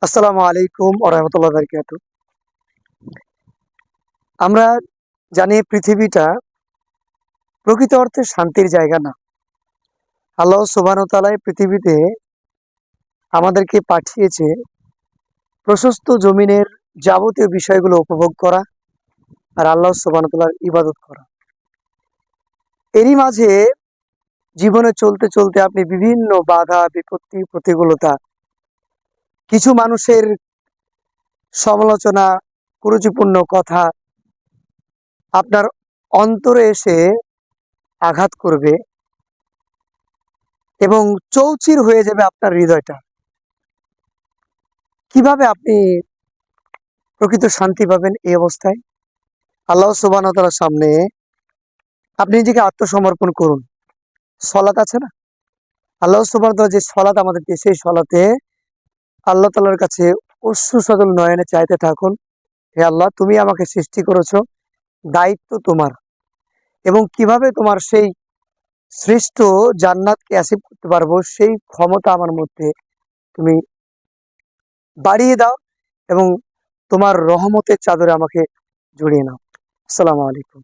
আসসালামু আলাইকুম ওয়া রাহমাতুল্লাহি ওয়া বারাকাতুহু। আমরা জানি পৃথিবীটা প্রকৃত অর্থে শান্তির জায়গা না। আল্লাহ সুবহানাহু ওয়া তাআলা এই পৃথিবীতে আমাদেরকে পাঠিয়েছে প্রশস্ত জমিনের যাবতীয় বিষয়গুলো উপভোগ করা আর আল্লাহ সুবহানাহু ওয়া তাআলার ইবাদত করা। এরই মাঝে জীবনে চলতে, চলতে আপনি বিভিন্ন বাধা, বিপত্তি, প্রতিকূলতা, কিছু মানুষের সমালোচনা, কুরুচিপূর্ণ কথা আপনার অন্তরে এসে আঘাত করবে এবং চৌচির হয়ে যাবে আপনার হৃদয়টা। কিভাবে আপনি প্রকৃত শান্তি পাবেন এই অবস্থায়? আল্লাহ সুবহানাহু ওয়া তাআলার সামনে আপনি নিজেকে আত্মসমর্পণ করুন। সলাত আছে না? আল্লাহ সুবহানাহু ওয়া তাআলা যে সলাত আমাদের দিয়ে সেই সলাতে আল্লাহ তাআলার কাছে অশ্রু সজল নয়নে চাইতে থাকুন, হে আল্লাহ তুমি আমাকে সৃষ্টি করেছো, দায়িত্ব তোমার এবং কিভাবে তোমার সেই সৃষ্ট জান্নাতকে অ্যাচিভ করতে পারবো সেই ক্ষমতা আমার মধ্যে তুমি বাড়িয়ে দাও এবং তোমার রহমতের চাদরে আমাকে জড়িয়ে নাও। আসসালামু আলাইকুম।